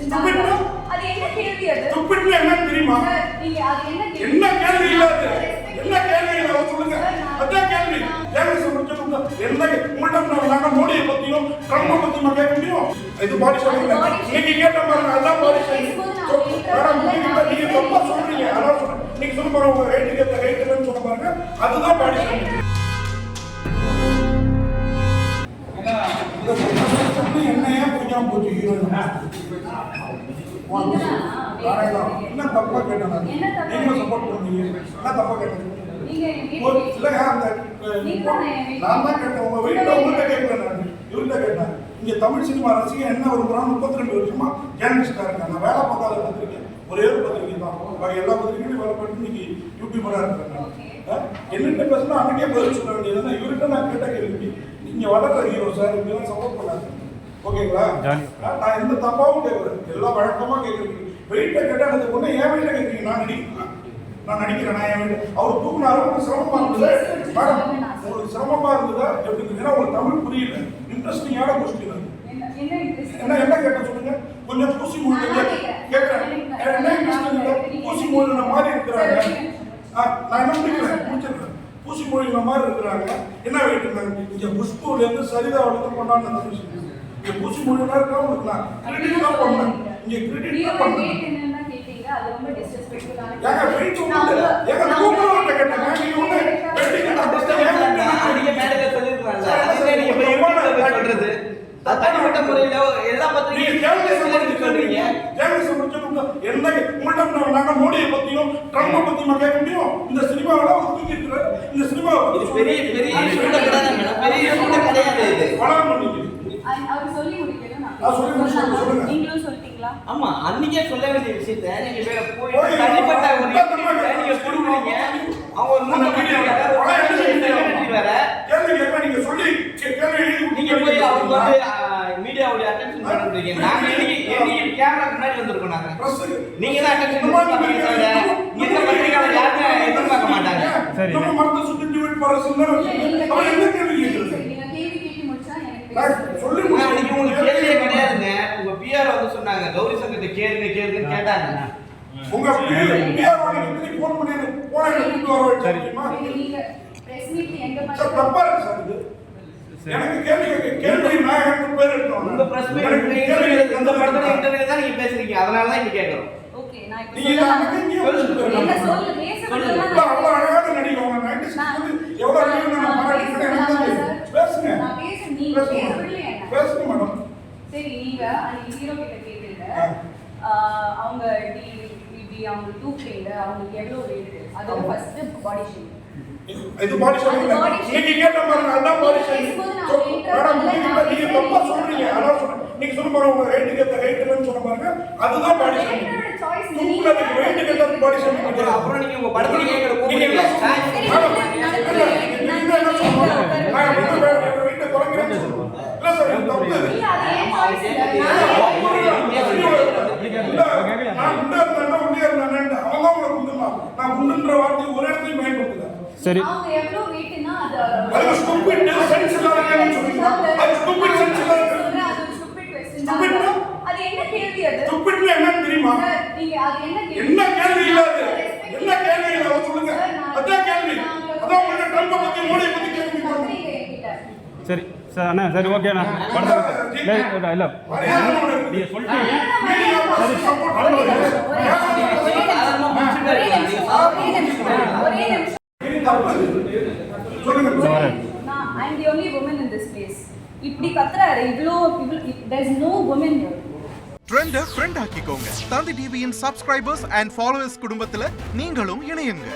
அது என்ன கேள்வி அது? ஸ்டூபிட்னா என்னன்னு தெரியுமா? நீங்க அது என்ன கேள்வி? என்ன கேள்வி இல்ல அது? என்ன கேள்வி இல்ல சொல்லுங்க. அதான் கேள்வி. ஜேர்னலிஸ்ட் முடிச்சவங்க என்ன உங்கள்ட்ட நாங்க மோடியை பத்தியும் ட்ரம்ப் பத்தியும் கேட்க முடியும்? இது பாடி ஷேமிங். நீங்க கேட்ட பாருங்க அதான் பாடி ஷேமிங். மேடம் நீங்க தப்பா சொல்றீங்க. அதான் சொல்றேன். நீங்க சொல்ல பாருங்க உங்க ஹேட்னு சொல்ல பாருங்க. அதுதான் பாடி ஷேமிங். என்னையே புரியாம போச்சு ஹீரோயின். என்ன தப்பா கேட்டேன்? நீங்க சப்போர்ட் பண்ணுவீங்க. என்ன தப்பா கேட்டேன்? நான் தான் கேட்டேன். உங்க வீட்டுல உங்கள்கிட்ட கேட்கல. நான் இவர்கிட்ட கேட்டேன். இங்க தமிழ் சினிமா ரசிகன் என்ன விரும்புறான்? 32 வருஷமா ஜேர்னலிஸ்டா இருக்கேன். நான் வேலை பார்க்காத பத்திரிக்கை ஒரே ஒரு பத்திரிக்கை தான். எல்லா பத்திரிகையும் வேலை பண்ணி இன்னைக்கு யூடியூபரா இருக்கேன். என்னென்ன பேசினா அன்னைக்கே பதில் சொல்ல வேண்டியது. இவர்கிட்ட நான் கேட்ட கேள்வி நீங்க வளர்ற ஹீரோ சார் இப்படிலாம் சப்போர்ட் பண்ணாங்க. ஓகேங்களா? நான் எந்த தப்பாவும் கேட்கறேன். எல்லாம் வழக்கமா கேட்கறீங்க. வெயிட்ட கேட்டா எனக்கு பொண்ணு ஏன் வெயிட்ட கேட்கறீங்க? நான் நடிக்கிறேன். நான் என் வீட்டு அவர் தூக்குனாரு. உங்களுக்கு சிரமமா இருந்தது மேடம். உங்களுக்கு சிரமமா இருந்ததா எப்படி? ஏன்னா உங்களுக்கு தமிழ் புரியல. இன்ட்ரெஸ்டிங்கான கொஸ்டின் அது. என்ன கேட்ட சொல்லுங்க. கொஞ்சம் பூசி மொழி கேட்கறேன். என்ன இன்ட்ரெஸ்டிங் பூசி மொழின மாதிரி இருக்கிறாங்க. நான் என்ன முடிச்சிருக்கேன். பூசி மொழின மாதிரி இருக்கிறாங்க. என்ன வெயிட் இருந்தாங்க? இங்க புஷ்பூர்ல இருந்து சரிதாவிலிருந்து கொண்டாந்து தமிழ் இங்க பூசி மொழினா இருக்கா உங்களுக்கு நான் கிரெடிட் தான் பண்ணேன். இங்க கிரெடிட் தான் பண்ணேன். அது ரொம்ப டிஸ்ரெஸ்பெக்ட்ஃபுல்லான ஏங்க வெயிட் சொல்லுங்க. ஏங்க கூப்பிடுறவங்க கேட்டேங்க. நீங்க ஒண்ணு வெயிட்டிங் நீங்க மேடையில சொல்லிருக்காங்க. அதுவே நீங்க போய் சொல்றது அது தனிப்பட்ட முறையில எல்லா பத்திரிகையும் சொல்றீங்க. ஜேர்னலிஸ்ட் முடிச்சவங்க என்ன உங்கள்ட்ட நாங்க மோடியை பத்தியும் ட்ரம்ப் பத்தியும் கேட்க முடியும்? இந்த சினிமாவில ஒரு தூக்கி இருக்கிறார். இந்த சினிமா பெரிய பெரிய கிடையாது. இது வளர பண்ணீங்க. அவர் சொல்லி முடிக்கணும். சொல்லுங்க. நீங்களும் சொல்லிட்டீங்களா? ஆமா அன்னைக்கே சொல்ல வேண்டிய விஷயத்தை நீங்க வேற போய் தனிப்பட்ட ஒரு நீங்க கொடுக்குறீங்க. அவங்க ஒரு வேற கேள்வி கேட்க நீங்க சொல்லி கேள்வி நீங்க போய் அவங்க வந்து மீடியாவுடைய அட்டென்ஷன் பண்றீங்க. நாங்க என்னைக்கு கேமரா முன்னாடி வந்திருக்கோம். நாங்க நீங்க தான் அட்டென்ஷன் பண்ணுவீங்க. இந்த பத்திரிகையாளர் யாருமே எதிர்பார்க்க மாட்டாங்க. சரி நம்ம மரத்தை சுத்தி டிவைட் பண்ண சொன்னா அவன் என்ன கேள்வி கேக்குறது? நீங்க கேள்வி கேட்டு முடிச்சா எனக்கு சொல்லி இன்னைக்கு உங்களுக்கு கேள்வியே கிடையாதுங்க. உங்க பிஆர் வந்து சொன்னாங்க கௌரி சங்கத்தை கேளுங்கன்னு கேட்டாங்க. உங்க பிஆர் வந்து ஃபோன் பண்ணி போன் எடுத்து வர வச்சிருக்கீமா? நீங்க பிரஸ் மீட் எங்க மாதிரி தப்பா இருக்கு சார் இது. எனக்கு கேள்வி நான் எனக்கு பேர் எடுத்தோம். உங்க பிரஸ் மீட் இந்த படத்துல இன்டர்வியூ தான் நீங்க பேசுறீங்க. அதனால தான் இங்க கேக்குறோம். ஓகே நான் இப்ப நீங்க என்ன சொல்ல பேசுறீங்க? அவ்வளவு அழகான நடிகங்க. 96 எவ்வளவு அழகான நான் பாராட்டுறேன். பேசுங்க. நான் பேசுறேன். நீங்க பேசவில்லை என்ன? பேசுங்க மேடம். சரி நீங்க அந்த ஹீரோ கிட்ட கேட்டீங்க. அவங்க இப்படி அவங்க தூக்குறீங்க. அவங்களுக்கு எவ்வளவு வெயிட்? அது ஃபர்ஸ்ட் பாடி ஷேப். இது பாடி ஷேமிங். நீங்க கேட்ட பாருங்க அதான் பாடி ஷேமிங். மேடம் நீங்க தப்பா சொல்றீங்க. அதான் சொல்றேன். நீங்க சொல்ல பாருங்க உங்க ஹேட்னு சொல்ல பாருங்க. அதுதான் பாடி ஷேமிங். உங்களுக்கு வெயிட் கேட்ட பாடி ஷேமிங். அப்புறம் நீங்க உங்க படத்துல கேக்குற கூப்பிடுங்க. நீங்க என்ன சொல்றீங்க? நான் வந்து வெயிட் குறைக்கிறேன்னு சொல்றேன். இல்ல சார் இது தப்பு. இல்ல அது ஏன் சாய்ஸ் இல்ல? நான் உண்டா இருந்தா உண்டியா இருந்தானே அவங்க உங்களை குண்டுமா. நான் குண்டுன்ற வார்த்தை ஒரு இடத்துலயும் பயன்படுத்தல. சரி அவங்க எவ்வளவு வெயிட்னா அது ஸ்டூபிட் சென்ஸ் இல்லாதன்னு சொல்றீங்க. அது ஸ்டூபிட் சென்ஸ் இல்லாத. அது ஸ்டூபிட் क्वेश्चन. அது என்ன கேள்வி அது? ஸ்டூபிட்னா என்னன்னு தெரியுமா? நீங்க அது என்ன கேள்வி? என்ன கேள்வி இல்ல அது? என்ன கேள்வி இல்ல சொல்லுங்க. அதான் கேள்வி. அதான் உங்க ட்ரம்ப் பத்தி மோடியை பத்தி கேள்வி கேக்குறீங்க. சரி சார் அண்ணா சரி ஓகே அண்ணா படத்தை இல்ல நீங்க சொல்லிட்டீங்க. I'm the only woman in this place. இப்படி கத்துறாரு இவ்ளோ there is no woman here. Trend friend ஆக்கிக்கோங்க. தந்தி டிவியின் சப்ஸ்கிரைபர்ஸ் அண்ட் ஃபாலோவர்ஸ் குடும்பத்துல நீங்களும் இணையுங்க.